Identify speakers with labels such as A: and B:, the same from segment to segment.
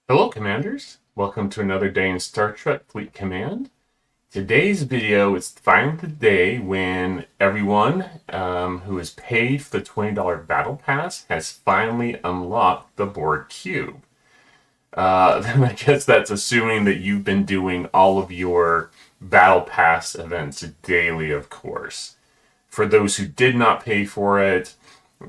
A: Hello, Commanders. Welcome to another day in Star Trek Fleet Command. Today's video is finally the day when everyone who has paid for the $20 Battle Pass has finally unlocked the Borg Cube. Then I guess that's assuming that you've been doing all of your Battle Pass events daily, of course. For those who did not pay for it,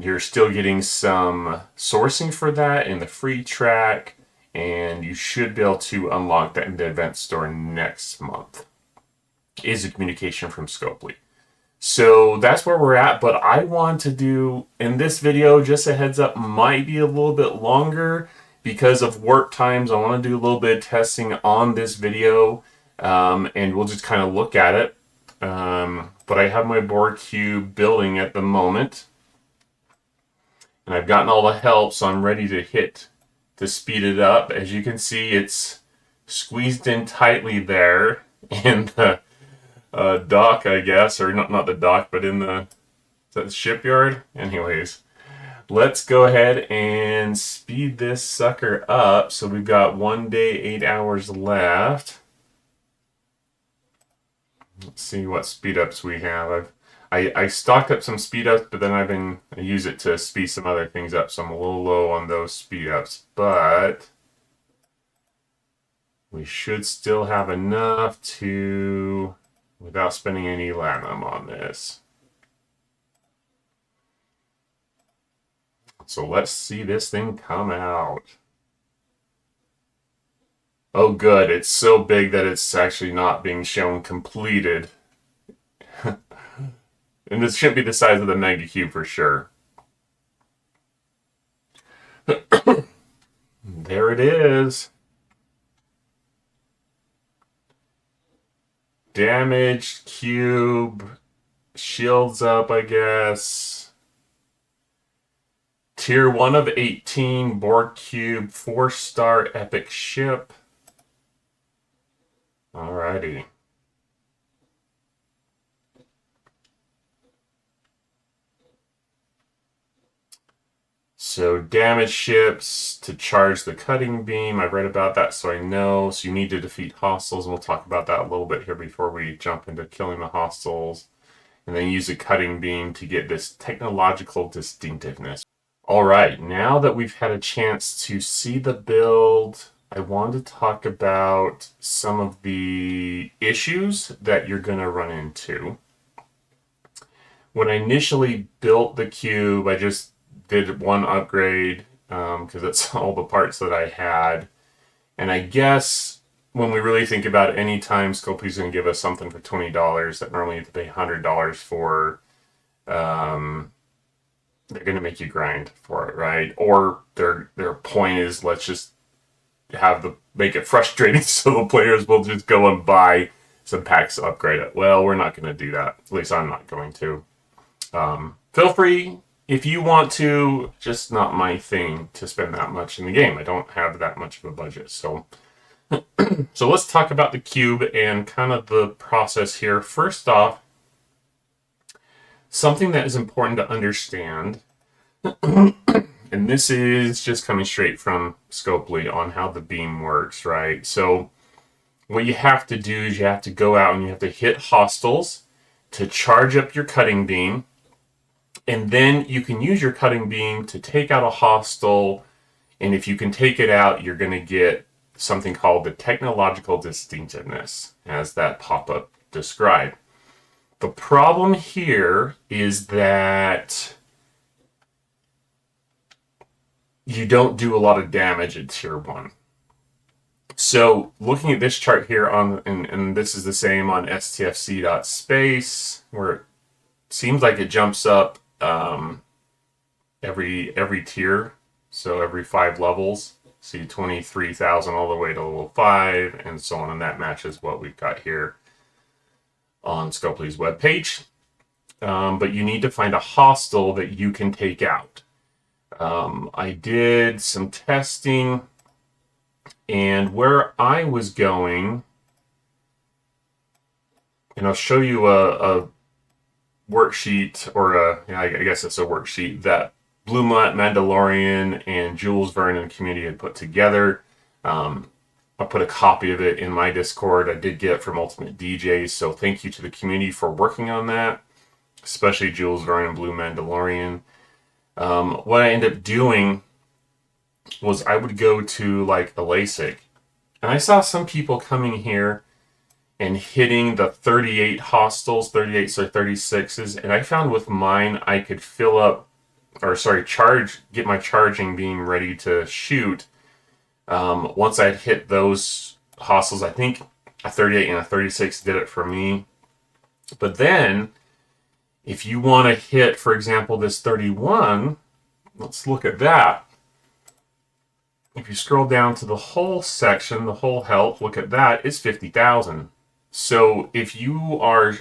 A: you're still getting some sourcing for that in the free track, and you should be able to unlock that in the event store next month. Is a communication from Scopely. So that's where we're at, but I want to do, in this video, just a heads up, might be a little bit longer because of work times. I want to do a little bit of testing on this video, and we'll just kind of look at it. But I have my Borg cube building at the moment, and I've gotten all the help, so I'm ready to speed it up. As you can see, it's squeezed in tightly there in the dock, I guess, or not the dock, but in the shipyard. Anyways, let's go ahead and speed this sucker up. So we've got 1 day, 8 hours left. Let's see what speed ups we have. I stocked up some speed ups, but then I use it to speed some other things up, so I'm a little low on those speed ups. But we should still have enough to, without spending any latinum on this. So let's see this thing come out. Oh good, it's so big that it's actually not being shown completed. And this shouldn't be the size of the Mega Cube for sure. There it is. Damaged cube. Shields up, I guess. Tier 1 of 18 Borg cube. 4-star epic ship. Alrighty. So damage ships to charge the cutting beam. I've read about that, so I know. So you need to defeat hostiles, and we'll talk about that a little bit here before we jump into killing the hostiles. And then use a cutting beam to get this technological distinctiveness. All right, now that we've had a chance to see the build, I want to talk about some of the issues that you're going to run into. When I initially built the cube, I just did one upgrade because that's all the parts that I had. And I guess when we really think about it, anytime Scopely's going to give us something for $20 that normally you have to pay $100 for, they're going to make you grind for it, right? Or their point is, let's just make it frustrating so the players will just go and buy some packs to upgrade it. Well, we're not going to do that. At least I'm not going to. Feel free if you want to, just not my thing to spend that much in the game. I don't have that much of a budget. So let's talk about the cube and kind of the process here. First off, something that is important to understand, and this is just coming straight from Scopely on how the beam works, right? So what you have to do is you have to go out and you have to hit hostiles to charge up your cutting beam. And then you can use your cutting beam to take out a hostile. And if you can take it out, you're going to get something called the technological distinctiveness, as that pop-up described. The problem here is that you don't do a lot of damage at tier 1. So looking at this chart here and this is the same on STFC.space, where it seems like it jumps up every tier, so every 5 levels. See 23,000 all the way to level 5 and so on, and that matches what we've got here on Scopely's webpage. But you need to find a hostile that you can take out. I did some testing, and where I was going, and I'll show you a worksheet, or I guess it's a worksheet that Blue Mutt, Mandalorian, and Jules Verne and the community had put together. I put a copy of it in my Discord. I did get it from Ultimate DJs, so thank you to the community for working on that, especially Jules Verne and Blue Mandalorian. What I ended up doing was I would go to like a LASIK, and I saw some people coming here and hitting the 38 hostels, 38s or 36s, and I found with mine I could fill up, or sorry, get my charging beam ready to shoot. Once I'd hit those hostels, I think a 38 and a 36 did it for me. But then, if you want to hit, for example, this 31, let's look at that. If you scroll down to the whole section, the whole health, look at that, it's 50,000. So if you are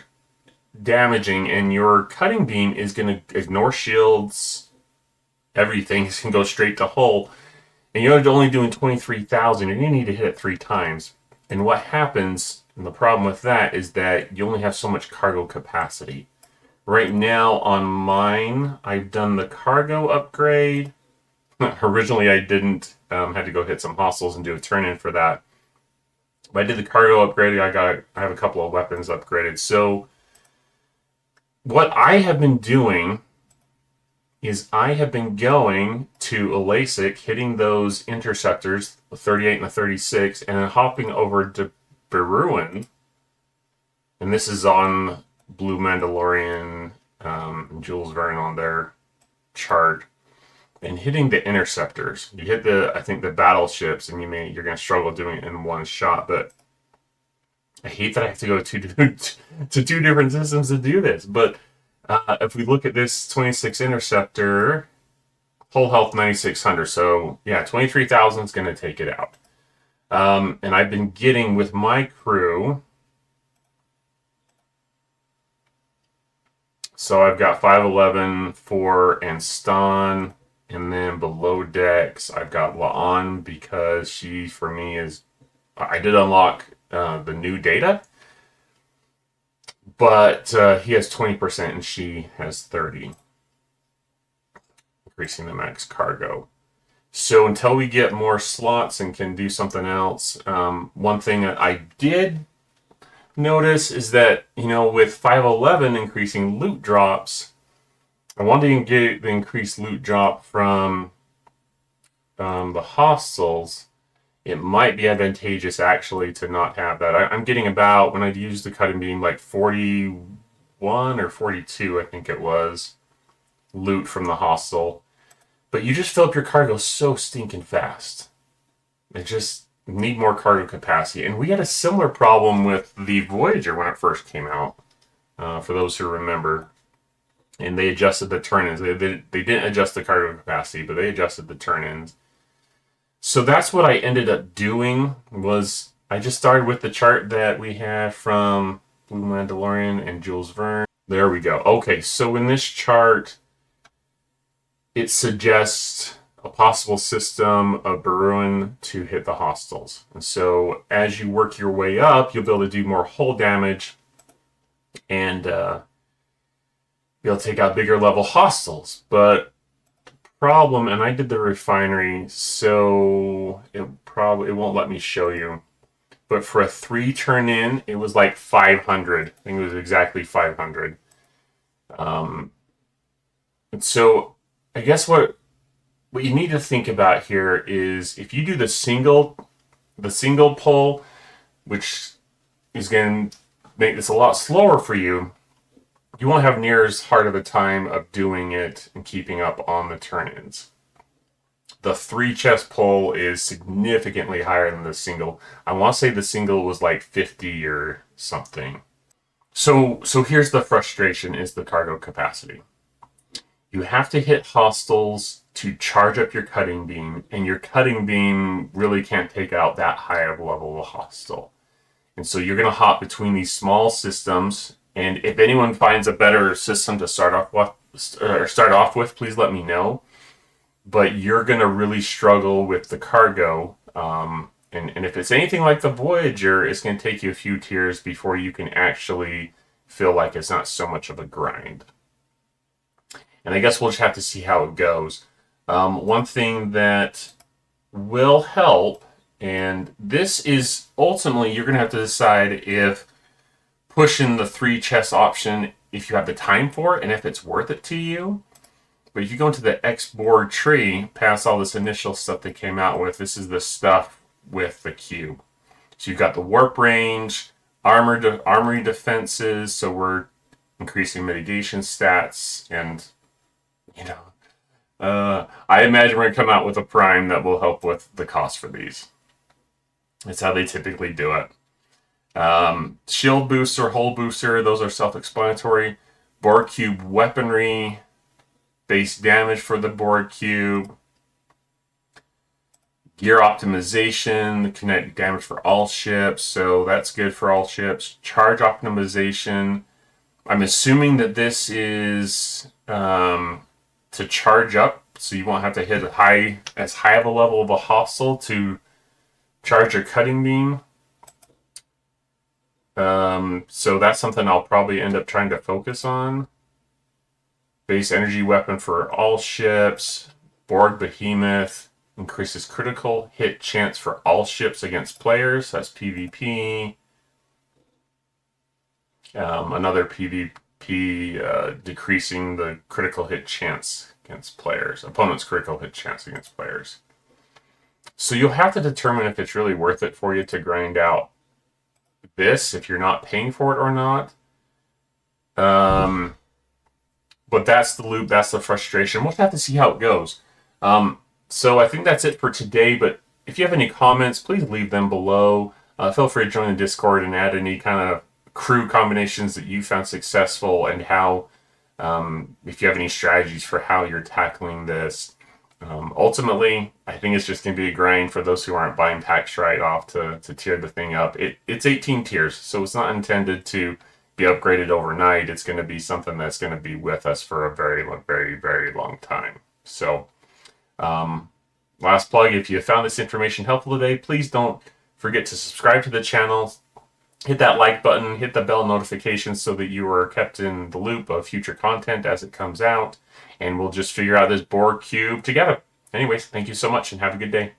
A: damaging and your cutting beam is going to ignore shields, everything is going to go straight to hull, and you're only doing 23,000, you're going to need to hit it 3 times. And what happens, and the problem with that, is that you only have so much cargo capacity. Right now on mine, I've done the cargo upgrade. Originally I didn't, had to go hit some hostiles and do a turn-in for that. But I did the cargo upgrade. I have a couple of weapons upgraded. So what I have been doing is I have been going to a LASIK, hitting those interceptors, the 38 and the 36, and then hopping over to Beruin. And this is on Blue Mandalorian, Jules Verne on their chart. And hitting the interceptors. You hit I think the battleships, and you're going to struggle doing it in one shot. But I hate that I have to go to 2 different systems to do this. But if we look at this 26 interceptor, whole health 9,600. So yeah, 23,000 is going to take it out. And I've been getting with my crew. So I've got 511, 4, and Stan. And then below decks, I've got La'an, because she, for me, is... I did unlock the new data, but he has 20% and she has 30, increasing the max cargo. So until we get more slots and can do something else, one thing that I did notice is that, with 511 increasing loot drops, I wanted to get the increased loot drop from the hostels. It might be advantageous actually to not have that. I'm getting about, when I use the cutting beam, like 41 or 42, I think it was, loot from the hostel. But you just fill up your cargo so stinking fast. It just need more cargo capacity. And we had a similar problem with the Voyager when it first came out, for those who remember. And they adjusted the turn-ins. They didn't adjust the cargo capacity, but they adjusted the turn-ins. So that's what I ended up doing, was I just started with the chart that we had from Blue Mandalorian and Jules Verne. There we go. Okay, so in this chart, it suggests a possible system of Beruin to hit the hostiles. And so as you work your way up, you'll be able to do more hull damage and be able to take out bigger level hostiles. But problem, and I did the refinery, so it won't let me show you. But for a 3 turn-in, it was like 500. I think it was exactly 500. And so I guess what you need to think about here is, if you do the single pull, which is going to make this a lot slower for you, you won't have near as hard of a time of doing it and keeping up on the turn-ins. The 3 chest pull is significantly higher than the single. I want to say the single was like 50 or something. So here's the frustration, is the cargo capacity. You have to hit hostiles to charge up your cutting beam, and your cutting beam really can't take out that high of a level of hostile. And so you're going to hop between these small systems. And if anyone finds a better system to start off with, please let me know. But you're going to really struggle with the cargo. And if it's anything like the Voyager, it's going to take you a few tiers before you can actually feel like it's not so much of a grind. And I guess we'll just have to see how it goes. One thing that will help And this is ultimately, you're going to have to decide if pushing the 3 chess option, if you have the time for it and if it's worth it to you. But if you go into the X Borg tree, past all this initial stuff they came out with, this is the stuff with the cube. So you've got the warp range, armory defenses, so we're increasing mitigation stats, and I imagine we're going to come out with a prime that will help with the cost for these. That's how they typically do it. Shield booster, hull booster, those are self-explanatory. Borg cube weaponry, base damage for the Borg cube. Gear optimization, kinetic damage for all ships, so that's good for all ships. Charge optimization. I'm assuming that this is to charge up, so you won't have to hit as high of a level of a hostile to charge your cutting beam. So that's something I'll probably end up trying to focus on. Base energy weapon for all ships. Borg Behemoth increases critical hit chance for all ships against players. That's PvP. Another PvP decreasing the critical hit chance against players. Opponent's critical hit chance against players. So you'll have to determine if it's really worth it for you to grind out this, if you're not paying for it or not. But that's the loop, that's the frustration. We'll have to see how it goes. So I think that's it for today, but if you have any comments, please leave them below. Feel free to join the Discord and add any kind of crew combinations that you found successful, and how, if you have any strategies for how you're tackling this. Ultimately, I think it's just going to be a grind for those who aren't buying packs right off to tier the thing up. It's 18 tiers, so it's not intended to be upgraded overnight. It's going to be something that's going to be with us for a very, very, very long time. So, last plug, if you found this information helpful today, please don't forget to subscribe to the channel. Hit that like button, hit the bell notification so that you are kept in the loop of future content as it comes out. And we'll just figure out this Borg cube together. Anyways, thank you so much and have a good day.